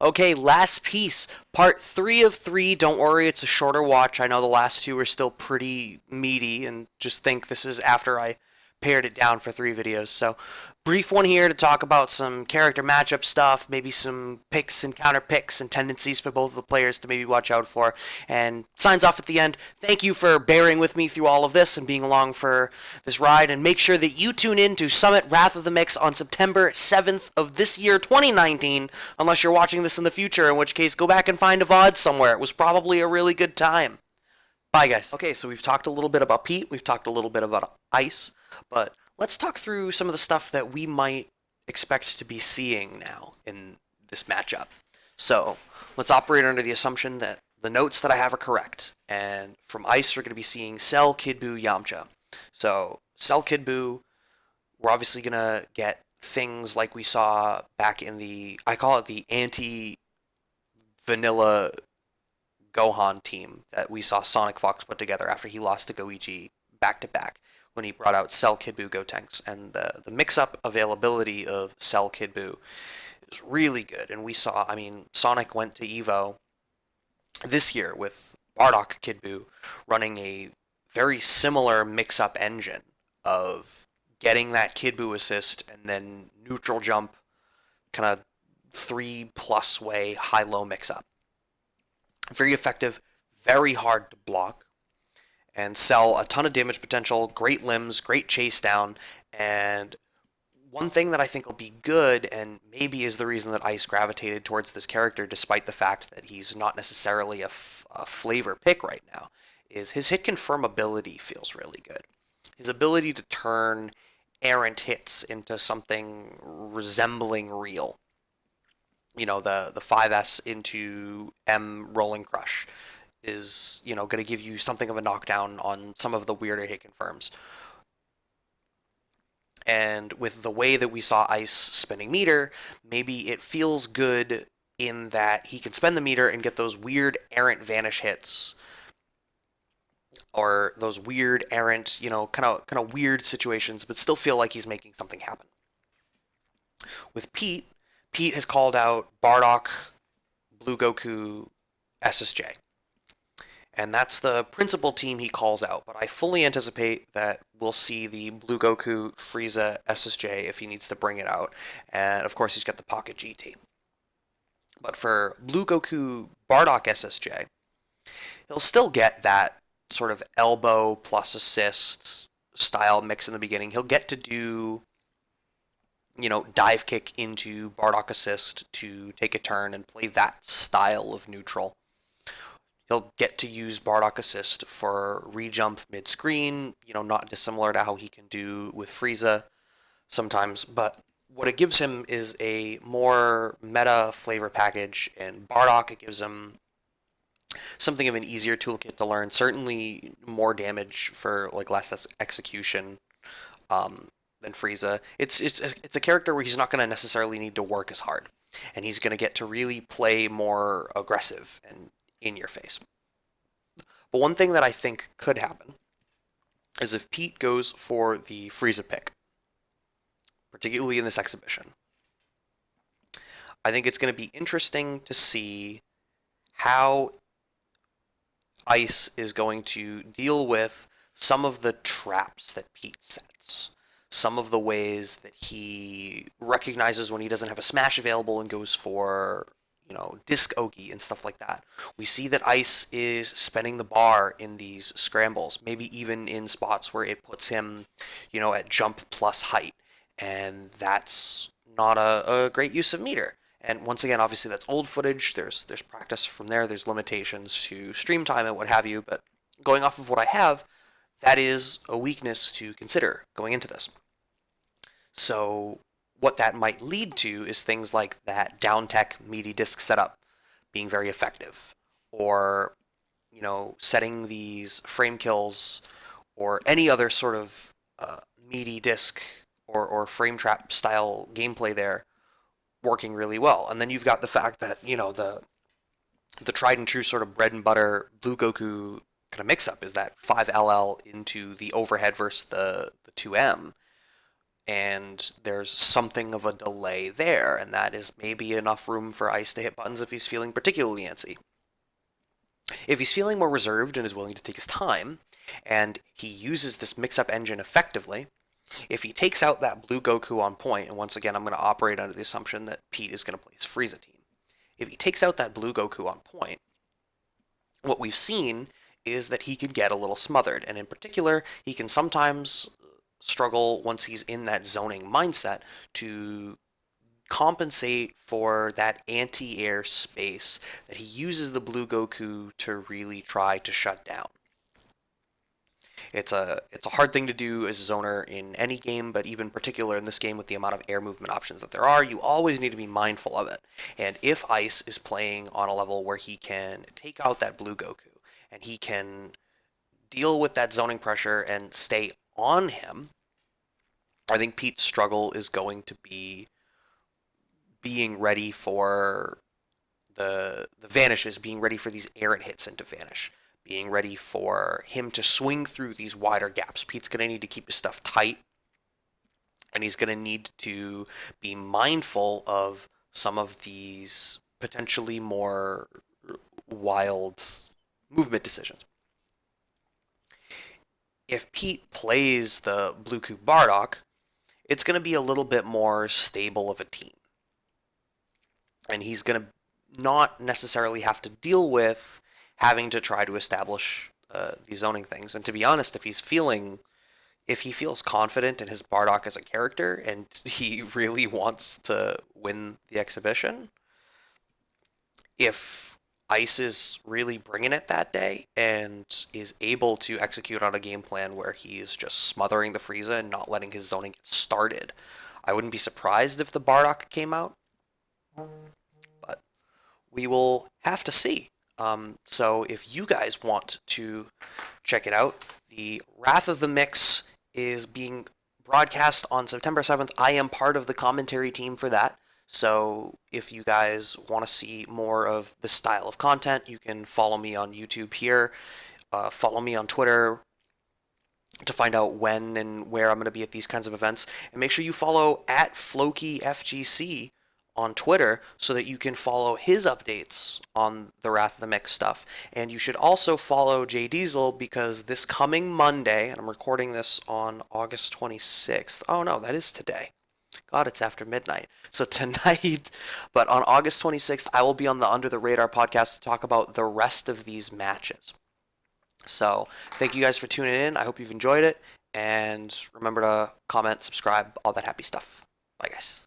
Okay, last piece, part 3 of 3. Don't worry, it's a shorter watch. I know the last two are still pretty meaty, and just think this is after I pared it down for 3 videos. So, brief one here to talk about some character matchup stuff, maybe some picks and counter picks and tendencies for both of the players to maybe watch out for, and signs off at the end. Thank you for bearing with me through all of this and being along for this ride, and make sure that you tune in to Summit Wrath of the Mix on September 7th of this year, 2019, unless you're watching this in the future, in which case go back and find a VOD somewhere. It was probably a really good time. Bye, guys. Okay, so we've talked a little bit about Pete, we've talked a little bit about Ice, but let's talk through some of the stuff that we might expect to be seeing now in this matchup. So, let's operate under the assumption that the notes that I have are correct. And from Ice, we're going to be seeing Cell, Kid Buu, Yamcha. So, Cell, Kid Buu, we're obviously going to get things like we saw back in I call it the anti-vanilla Gohan team that we saw Sonic Fox put together after he lost to Goichi back-to-back when he brought out Cell, Kid Buu, Gotenks. And the mix-up availability of Cell, Kid Buu is really good. And we saw, Sonic went to EVO this year with Bardock, Kid Buu running a very similar mix-up engine of getting that Kid Buu assist and then neutral jump, kind of 3+ way high-low mix-up. Very effective, very hard to block, and Cell a ton of damage potential, great limbs, great chase down, and one thing that I think will be good, and maybe is the reason that Ice gravitated towards this character despite the fact that he's not necessarily a flavor pick right now, is his hit confirm ability feels really good. His ability to turn errant hits into something resembling real. You know, the 5S into M Rolling Crush is, going to give you something of a knockdown on some of the weirder hit confirms. And with the way that we saw Ice spending meter, maybe it feels good in that he can spend the meter and get those weird errant vanish hits, or those weird errant, kind of weird situations, but still feel like he's making something happen. With Pete has called out Bardock, Blue Goku, SSJ. And that's the principal team he calls out, but I fully anticipate that we'll see the Blue Goku, Frieza, SSJ if he needs to bring it out. And of course he's got the Pocket G team. But for Blue Goku, Bardock, SSJ, he'll still get that sort of elbow plus assist style mix in the beginning. He'll get to do dive kick into Bardock assist to take a turn and play that style of neutral. He'll get to use Bardock assist for rejump mid-screen, not dissimilar to how he can do with Frieza sometimes, but what it gives him is a more meta flavor package. In Bardock, it gives him something of an easier toolkit to learn, certainly more damage for less execution than Frieza. It's a character where he's not going to necessarily need to work as hard, and he's going to get to really play more aggressive and in your face. But one thing that I think could happen is if Pete goes for the Frieza pick, particularly in this exhibition, I think it's going to be interesting to see how Ice is going to deal with some of the traps that Pete sets. Some of the ways that he recognizes when he doesn't have a smash available and goes for, disc Ogi and stuff like that. We see that Ice is spending the bar in these scrambles, maybe even in spots where it puts him, at jump plus height. And that's not a great use of meter. And once again, obviously that's old footage. There's practice from there. There's limitations to stream time and what have you. But going off of what I have, that is a weakness to consider going into this. So what that might lead to is things like that down tech meaty disc setup being very effective, or setting these frame kills or any other sort of meaty disc or frame trap style gameplay there working really well. And then you've got the fact that the tried and true sort of bread and butter Blue Goku kind of mix up is that 5LL into the overhead versus the 2M. and there's something of a delay there, and that is maybe enough room for Ice to hit buttons if he's feeling particularly antsy. If he's feeling more reserved and is willing to take his time, and he uses this mix-up engine effectively, if he takes out that blue Goku on point, and once again I'm going to operate under the assumption that Pete is going to play his Frieza team. If he takes out that blue Goku on point, what we've seen is that he can get a little smothered, and in particular, he can sometimes struggle once he's in that zoning mindset to compensate for that anti-air space that he uses the blue Goku to really try to shut down. It's a hard thing to do as a zoner in any game, but even particular in this game with the amount of air movement options that there are, you always need to be mindful of it. And if Ice is playing on a level where he can take out that blue Goku and he can deal with that zoning pressure and stay on him, I think Pete's struggle is going to be being ready for the vanishes, being ready for these errant hits and to vanish, being ready for him to swing through these wider gaps. Pete's going to need to keep his stuff tight, and he's going to need to be mindful of some of these potentially more wild movement decisions. If Pete plays the Blue Cube Bardock, it's going to be a little bit more stable of a team. And he's going to not necessarily have to deal with having to try to establish these zoning things. And to be honest, if he feels confident in his Bardock as a character and he really wants to win the exhibition, if Ice is really bringing it that day and is able to execute on a game plan where he's just smothering the Frieza and not letting his zoning get started, I wouldn't be surprised if the Bardock came out. But we will have to see. So if you guys want to check it out, the Wrath of the Mix is being broadcast on September 7th. I am part of the commentary team for that. So if you guys want to see more of this style of content, you can follow me on YouTube here. Follow me on Twitter to find out when and where I'm going to be at these kinds of events. And make sure you follow at FlokiFGC on Twitter so that you can follow his updates on the Wrath of the Mix stuff. And you should also follow Jay Diesel because this coming Monday, and I'm recording this on August 26th. Oh no, that is today. God, it's after midnight. So tonight, but on August 26th, I will be on the Under the Radar podcast to talk about the rest of these matches. So thank you guys for tuning in. I hope you've enjoyed it. And remember to comment, subscribe, all that happy stuff. Bye, guys.